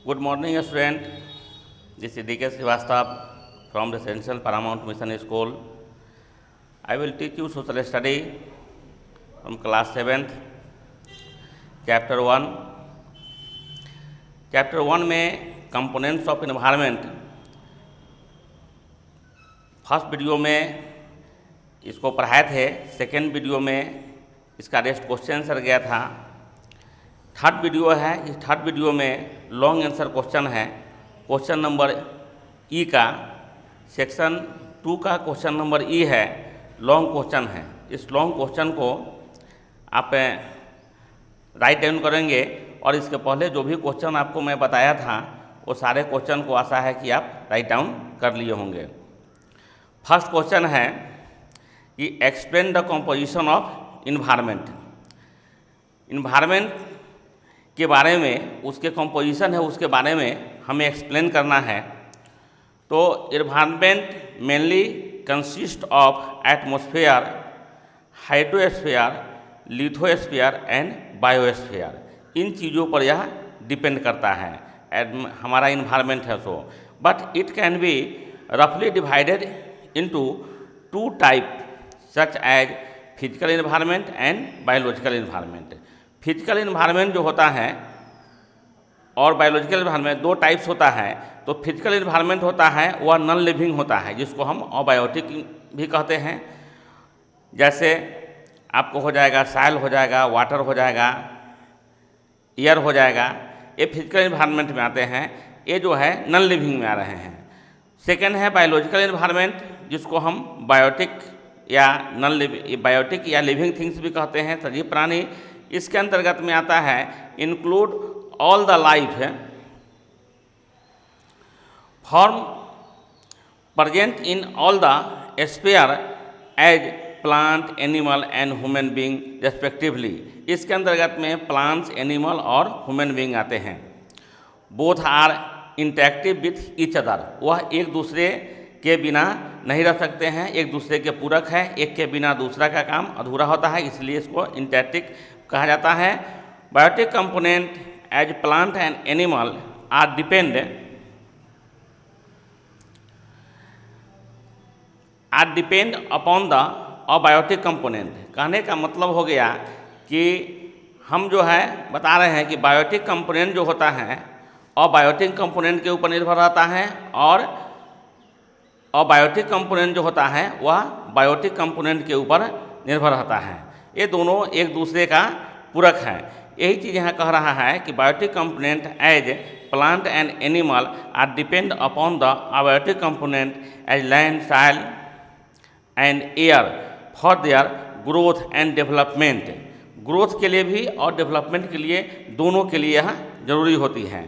Good morning, student. This is D.K. Srivastava from Residential Paramount Mission School. I will teach you social study from class 7th, chapter 1. Chapter 1 में components of environment, first video में इसको पढ़ाए थे, second video में इसका rest question answer गया था। Third video है, इस थर्ड वीडियो में लॉन्ग आंसर क्वेश्चन है। क्वेश्चन नंबर ई का सेक्शन 2 का क्वेश्चन नंबर ई है, लॉन्ग क्वेश्चन है। इस लॉन्ग क्वेश्चन को आप राइट डाउन करेंगे और इसके पहले जो भी क्वेश्चन आपको मैं बताया था वो सारे क्वेश्चन को आशा है कि आप राइट डाउन कर लिए होंगे। फर्स्ट क्वेश्चन है कि explain the composition of environment. Environment के बारे में, उसके कंपोजिशन है उसके बारे में हमें एक्सप्लेन करना है। तो environment mainly consist of atmosphere, hydrosphere, lithosphere and biosphere. इन चीज़ों पर यह डिपेंड करता है, हमारा इन्वायरमेंट है so. But it can be रफली divided into two types such as physical environment and biological environment। Physical environment जो होता है और बायोलॉजिकल इन्वायरमेंट दो टाइप्स होता है। तो फिजिकल इन्वायरमेंट होता है वह नॉन लिविंग होता है, जिसको हम अबायोटिक भी कहते हैं। जैसे आपको हो जाएगा सॉइल हो जाएगा, वाटर हो जाएगा, एयर हो जाएगा, ये फिजिकल इन्वायरमेंट में आते हैं। ये जो है नॉन लिविंग में आ रहे हैं। सेकेंड है बायोलॉजिकल इन्वायरमेंट, जिसको हम बायोटिक या नॉन लिविंग, बायोटिक या लिविंग थिंग्स भी कहते हैं, सजीव प्राणी। इसके अंतर्गत में आता है include all the life form present in all the sphere as plant, animal and human being respectively. इसके अंतर्गत में प्लांट्स, एनिमल और ह्यूमन बीइंग आते हैं। Both are interactive with each other, वह एक दूसरे के बिना नहीं रह सकते हैं, एक दूसरे के पूरक है। एक के बिना दूसरा का काम अधूरा होता है, इसलिए इसको इंटरेक्टिव कहा जाता है। Biotic component as plant and animal are depend upon the abiotic component. कहने का मतलब हो गया कि हम जो है बता रहे हैं कि बायोटिक कंपोनेंट जो होता है अबायोटिक कंपोनेंट के ऊपर निर्भर रहता है, और अबायोटिक कंपोनेंट जो होता है वह बायोटिक कंपोनेंट के ऊपर निर्भर रहता है। ये दोनों एक दूसरे का पूरक है। यही चीज़ यहाँ कह रहा है कि biotic component as plant and animal are depend upon the abiotic component as land, soil and air for their growth and development. Growth के लिए भी और डेवलपमेंट के लिए, दोनों के लिए यह जरूरी होती है।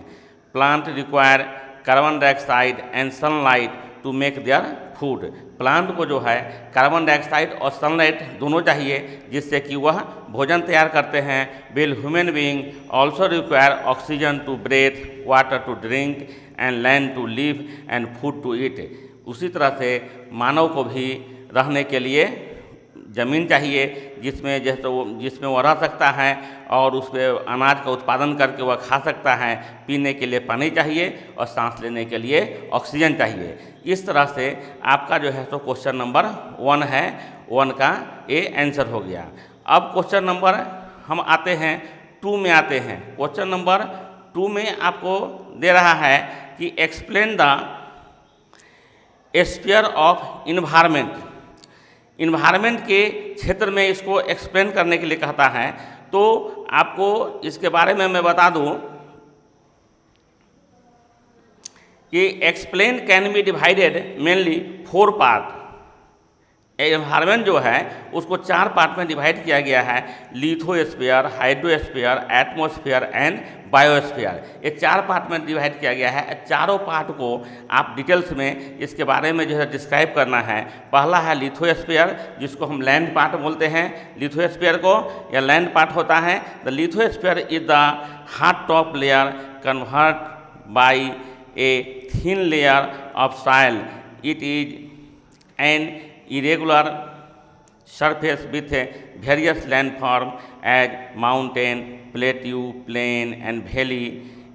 Plant require carbon dioxide and sunlight to make their food. Plant को जो है कार्बन डाइऑक्साइड और सनलाइट दोनों चाहिए, जिससे कि वह भोजन तैयार करते हैं। Will human being also require oxygen to breath, water to drink and land to live and food to eat. उसी तरह से मानव को भी रहने के लिए ज़मीन चाहिए, जिसमें वह रह सकता है और उस पर अनाज का उत्पादन करके वह खा सकता है। पीने के लिए पानी चाहिए और सांस लेने के लिए ऑक्सीजन चाहिए। इस तरह से आपका जो है तो क्वेश्चन नंबर 1 है, 1 का ए आंसर हो गया। अब क्वेश्चन नंबर हम आते हैं 2 में आते हैं। क्वेश्चन नंबर 2 में आपको दे रहा है कि explain the sphere of environment. Environment के क्षेत्र में इसको एक्सप्लेन करने के लिए कहता है। तो आपको इसके बारे में मैं बता दूं कि explain can be divided mainly 4 part. Environment जो है उसको 4 पार्ट में डिवाइड किया गया है। Lithosphere, hydrosphere, atmosphere and biosphere. ये 4 पार्ट में डिवाइड किया गया है। चारों पार्ट को आप डिटेल्स में इसके बारे में जो है डिस्क्राइब करना है। पहला है लिथोस्फीयर, जिसको हम लैंड पार्ट बोलते हैं। लिथोस्फीयर को या लैंड पार्ट होता है। The lithosphere is the hard top layer convert by a thin layer of soil. It is an irregular surface with various landform as mountain, plateau, plain and valley.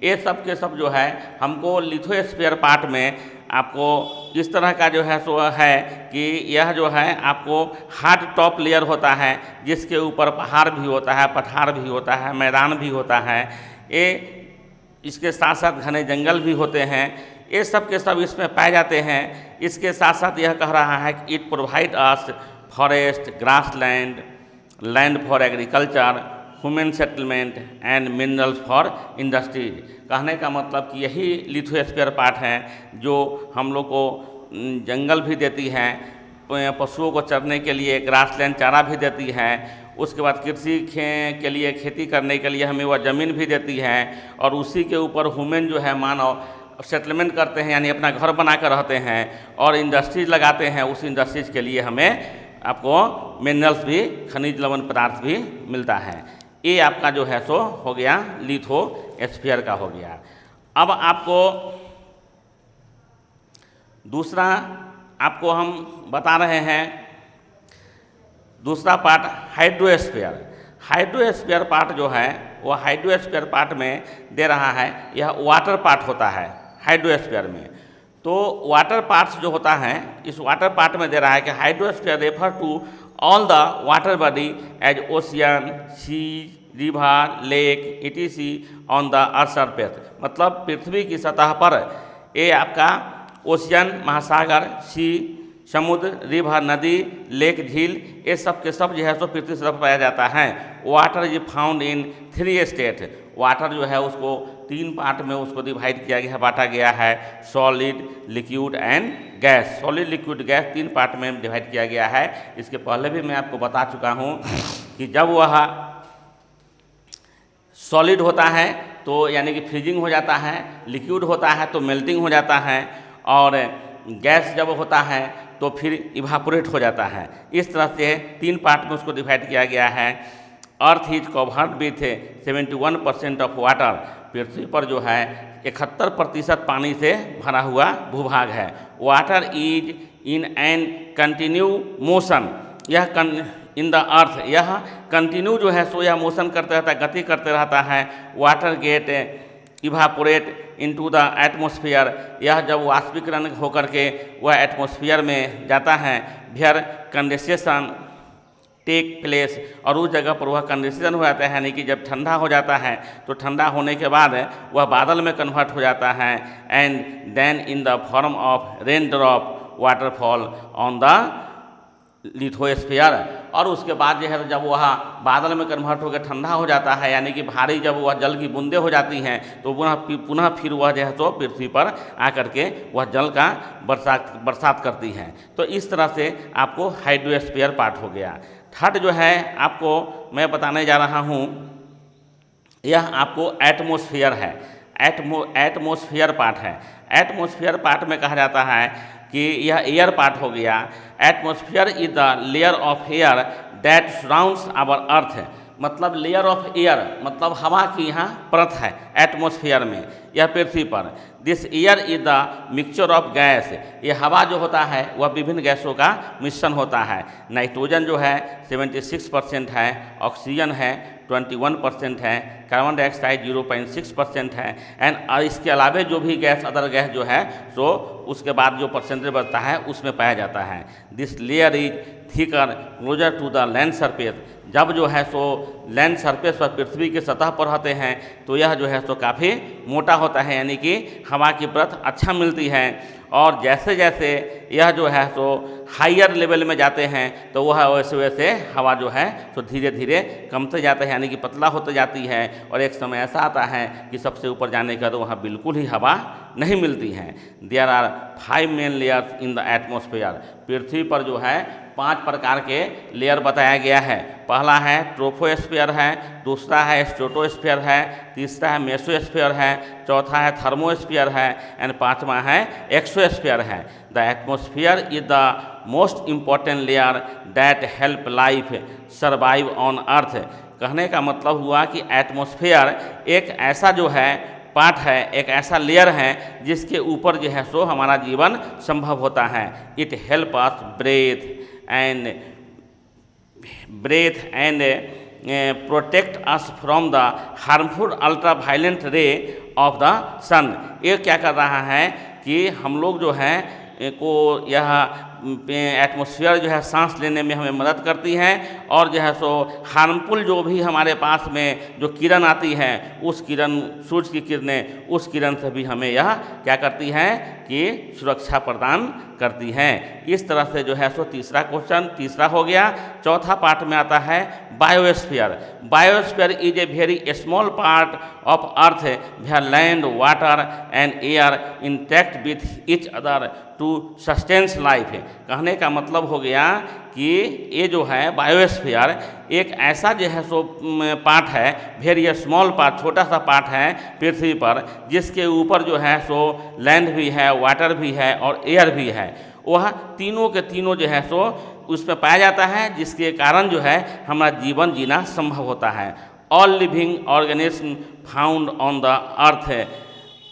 ये सब के सब जो है हमको लिथोस्फीयर पार्ट में आपको इस तरह का जो है सो है कि यह जो है आपको हार्ड टॉप लेयर होता है, जिसके ऊपर पहाड़ भी होता है, पठार भी होता है, मैदान भी होता है, ये इसके साथ साथ घने जंगल भी होते हैं, ये सब के सब इसमें पाए जाते हैं। इसके साथ साथ यह कह रहा है कि it provide us forest, grass land, land for agriculture, human settlement and minerals for industries. कहने का मतलब कि यही लिथोस्फीयर पार्ट है जो हम लोग को जंगल भी देती है, पशुओं को चरने के लिए ग्रासलैंड चारा भी देती है, उसके बाद कृषि के लिए खेती करने के लिए हमें वह ज़मीन भी देती है, और उसी के ऊपर ह्यूमन जो है मानव सेटलमेंट करते हैं, यानी अपना घर बना कर रहते हैं और इंडस्ट्रीज लगाते हैं। उस इंडस्ट्रीज के लिए हमें आपको मिनरल्स भी, खनिज लवण पदार्थ भी मिलता है। ये आपका जो है सो हो गया लिथोस्फीयर का हो गया। अब आपको दूसरा आपको हम बता रहे हैं, दूसरा पार्ट हाइड्रोस्फीयर। हाइड्रोस्फीयर पार्ट जो है वो हाइड्रोस्फीयर पार्ट में दे रहा है, यह वाटर पार्ट होता है हाइड्रोस्फीयर में। तो वाटर पार्ट्स जो होता है, इस वाटर पार्ट में दे रहा है कि hydrosphere refer to all the water body as ocean, sea, river, lake etc on the earth surface. मतलब पृथ्वी की सतह पर ये आपका ओशियन, महासागर, सी, समुद्र, रिवर, नदी, लेक, झील, ये सब के सब जो है सो पृथ्वी सतह पर पाया जाता है। Water is found in 3 state. Water जो है उसको 3 पार्ट में उसको डिवाइड किया गया है, बांटा गया है, solid, liquid and gas. Solid, liquid, gas 3 part में डिवाइड किया गया है। इसके पहले भी मैं आपको बता चुका हूँ कि जब वह सॉलिड होता है तो यानी कि फ्रीजिंग हो जाता है, लिक्विड होता है तो मेल्टिंग हो जाता है, और गैस जब होता है तो फिर इवापोरेट हो जाता है। इस तरह से 3 पार्ट में उसको डिवाइड किया गया है। Earth is covered with 71% of water. पृथ्वी पर जो है 71% पानी से भरा हुआ भूभाग है। Water is in an continue motion. यह इन द अर्थ, यह कंटिन्यू जो है सो यह मोशन करते रहता है, गति करते रहता है। Water get evaporate into the atmosphere. यह जब वाष्पीकरण होकर के वह एटमॉस्फेयर में जाता है, फिर कंडेंसेशन टेक प्लेस, और उस जगह पर वह कंडेंसेशन हो जाता है, यानी कि जब ठंडा हो जाता है तो ठंडा होने के बाद वह बादल में कन्वर्ट हो जाता है। And then in the form of rain drop waterfall on the lithosphere. और उसके बाद जो है जब वह बादल में कन्वर्ट होकर ठंडा हो जाता है, यानी कि भारी जब वह जल की बूंदें हो जाती हैं, तो पुनः फिर वह जो है तो पृथ्वी पर आकर के वह जल का बरसात करती है। तो इस तरह से आपको हाइड्रोस्फीयर पार्ट हो गया। थर्ड जो है आपको मैं बताने जा रहा हूँ, यह आपको एटमॉस्फेयर है। एटमॉस्फेयर पार्ट है। एटमॉस्फेयर पार्ट में कहा जाता है कि यह एयर पार्ट हो गया। Atmosphere is the layer of air that surrounds our earth. मतलब लेयर ऑफ एयर मतलब हवा की यहाँ परत है एटमॉस्फेयर में, यह पृथ्वी पर। This air is the mixture of gas. ये हवा जो होता है वह विभिन्न गैसों का मिश्रण होता है। नाइट्रोजन जो है 76% है, ऑक्सीजन है 21% है, कार्बन डाइऑक्साइड 0.6% है, एंड इसके अलावा जो भी गैस अदर गैस जो है तो उसके बाद जो परसेंटेज बचता है उसमें पाया जाता है। This layer is thicker closer to the land surface. जब जो है सो लैंड सरफेस पर पृथ्वी की सतह पर रहते हैं तो यह जो है सो काफ़ी मोटा होता है, यानी कि हवा की परत अच्छा मिलती है। और जैसे जैसे यह जो है सो हायर लेवल में जाते हैं तो वह वैसे वैसे हवा जो है तो धीरे धीरे कमते जाता है, यानी कि पतला होते जाती है। और एक समय ऐसा आता है कि सबसे ऊपर जाने का तो वहाँ बिल्कुल ही हवा नहीं मिलती है। There are 5 main layers in the atmosphere. पृथ्वी पर जो है 5 प्रकार के लेयर बताया गया है। पहला है ट्रोपोस्फीयर है, दूसरा है स्ट्रेटोस्फीयर है, तीसरा है मेसोस्फीयर है, चौथा है थर्मोस्फीयर है, एंड 5वां है एक्सोस्फीयर है। The atmosphere is the most important layer that help life survive on earth. कहने का मतलब हुआ कि एटमॉस्फेयर एक ऐसा जो है पार्ट है, एक ऐसा लेयर है जिसके ऊपर जो है सो हमारा जीवन संभव होता है। It help us breathe and protect us from the harmful ultraviolet ray of the सन। ये क्या कर रहा है कि हम लोग जो है को यह एटमॉस्फेयर जो है सांस लेने में हमें मदद करती है, और जो है सो हार्मफुल जो भी हमारे पास में जो किरण आती है, उस किरण, सूरज की किरणें, उस किरण से भी हमें यह क्या करती है कि सुरक्षा प्रदान करती हैं। इस तरह से जो है सो तीसरा क्वेश्चन तीसरा हो गया। चौथा पार्ट में आता है biosphere. Biosphere is a very small part of earth where land, water and air intact with each other to sustains life. कहने का मतलब हो गया कि ये जो है बायोस्फीयर एक ऐसा जो है सो पार्ट है, वेरी स्मॉल पार्ट, छोटा सा पार्ट है पृथ्वी पर, जिसके ऊपर जो है सो लैंड भी है, वाटर भी है और एयर भी है। वह तीनों के तीनों जो है सो उसमें पाया जाता है, जिसके कारण जो है हमारा जीवन जीना संभव होता है। All living organism found on the अर्थ,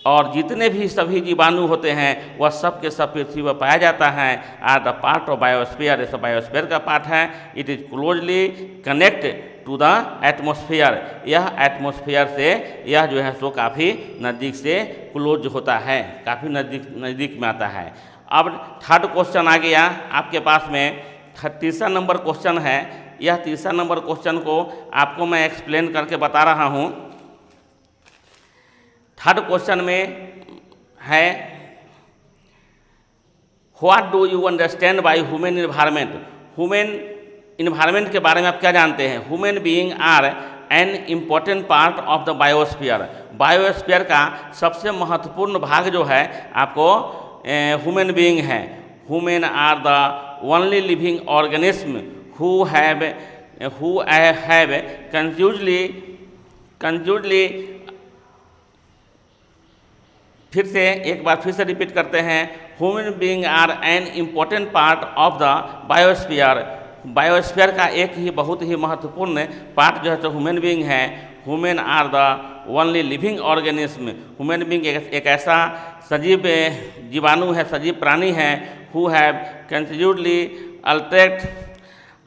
और जितने भी सभी जीवाणु होते हैं वह सब के सब पृथ्वी पर पाया जाता है। Are the part of biosphere, ऐसा बायोस्फीयर का पार्ट है। It is closely connect to the atmosphere, यह एटमॉस्फेयर से यह जो है सो काफ़ी नज़दीक से क्लोज होता है, काफ़ी नज़दीक में आता है। अब थर्ड क्वेश्चन आ गया आपके पास में, तीसरा नंबर क्वेश्चन है। यह तीसरा नंबर क्वेश्चन को आपको मैं एक्सप्लेन करके बता रहा हूँ। थर्ड क्वेश्चन में है what do you understand by human environment. Human environment के बारे में आप क्या जानते हैं? Human being are an important part of the biosphere. Biosphere का सबसे महत्वपूर्ण भाग जो है आपको ह्यूमन बीइंग है। Human are the only living organism who have consciously फिर से एक बार फिर से रिपीट करते हैं। Human being are an important part of the biosphere. Biosphere का एक ही बहुत ही महत्वपूर्ण पार्ट जो है तो ह्यूमन बीइंग है। Human are the only living organism. Human being एक ऐसा सजीव जीवाणु है, सजीव प्राणी है, who have consciously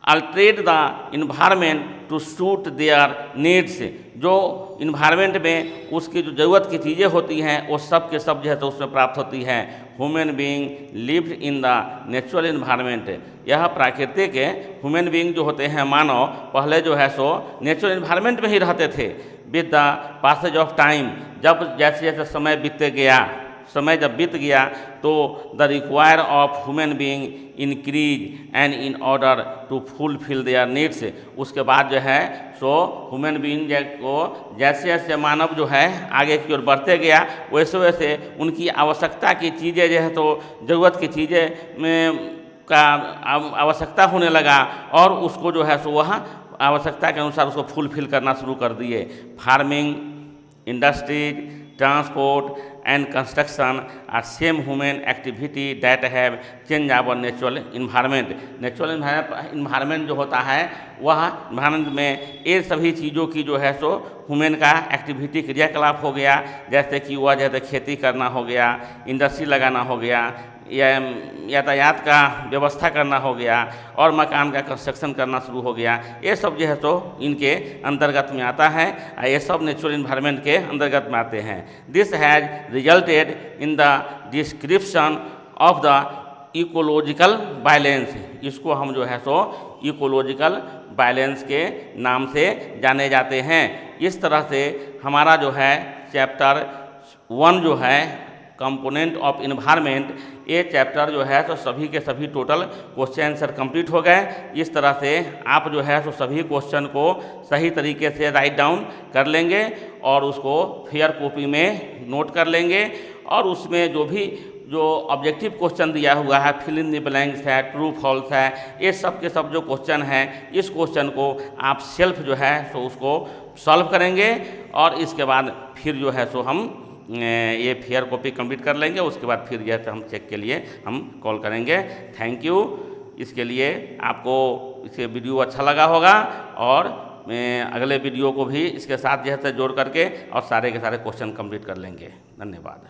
alter the environment to suit their needs. जो इन्वायरमेंट में उसकी जो ज़रूरत की चीज़ें होती हैं वो सब के सब जो है तो उसमें प्राप्त होती हैं। Human being lived in the natural environment. यह प्राकृतिक ह्यूमन बीइंग जो होते हैं मानव, पहले जो है सो नेचुरल इन्वायरमेंट में ही रहते थे। With the passage of time, जब जैसे जैसे समय बीतते गया, समय जब बीत गया तो the require of human being increase and in order to fulfil their needs. उसके बाद जो है सो ह्यूमन बीइंग को जैसे जैसे मानव जो है आगे की ओर बढ़ते गया, वैसे वैसे उनकी आवश्यकता की चीज़ें जो है तो ज़रूरत की चीज़ें में का आवश्यकता होने लगा, और उसको जो है सो वह आवश्यकता के अनुसार उसको फुलफिल करना शुरू कर दिए। Farming, industries, transport and construction are same human activity that have changed our natural environment। Natural environment जो होता है वह इन्वायरमेंट में ये सभी चीज़ों की जो है सो ह्यूमन का एक्टिविटी क्रियाकलाप हो गया। जैसे कि वह जैसे खेती करना हो गया, इंडस्ट्री लगाना हो गया, या यातायात का व्यवस्था करना हो गया, और मकान का कंस्ट्रक्शन करना शुरू हो गया। ये सब जो है तो इनके अंतर्गत में आता है, ये सब नेचुरल इन्वायरमेंट के अंतर्गत में आते हैं। This has resulted in the description of the ecological balance. इसको हम जो है सो इकोलॉजिकल बैलेंस के नाम से जाने जाते हैं। इस तरह से हमारा जो है चैप्टर 1 जो है कंपोनेंट ऑफ इन्वायरमेंट, ये चैप्टर जो है तो सभी के सभी टोटल क्वेश्चन आंसर कंप्लीट हो गए। इस तरह से आप जो है तो सभी क्वेश्चन को सही तरीके से राइट डाउन कर लेंगे और उसको फेयर कॉपी में नोट कर लेंगे, और उसमें जो ऑब्जेक्टिव क्वेश्चन दिया हुआ है, फिल इन द ब्लैंक्स है, ट्रू फॉल्स है, ये सब के सब जो क्वेश्चन हैं, इस क्वेश्चन को आप सेल्फ जो है तो उसको सॉल्व करेंगे, और इसके बाद फिर जो है सो हम ये फेयर कॉपी कंप्लीट कर लेंगे। उसके बाद फिर जो है तो हम चेक के लिए हम कॉल करेंगे। Thank you. इसके लिए आपको इसे वीडियो अच्छा लगा होगा, और अगले वीडियो को भी इसके साथ जो है जोड़ करके और सारे के सारे क्वेश्चन कंप्लीट कर लेंगे। धन्यवाद।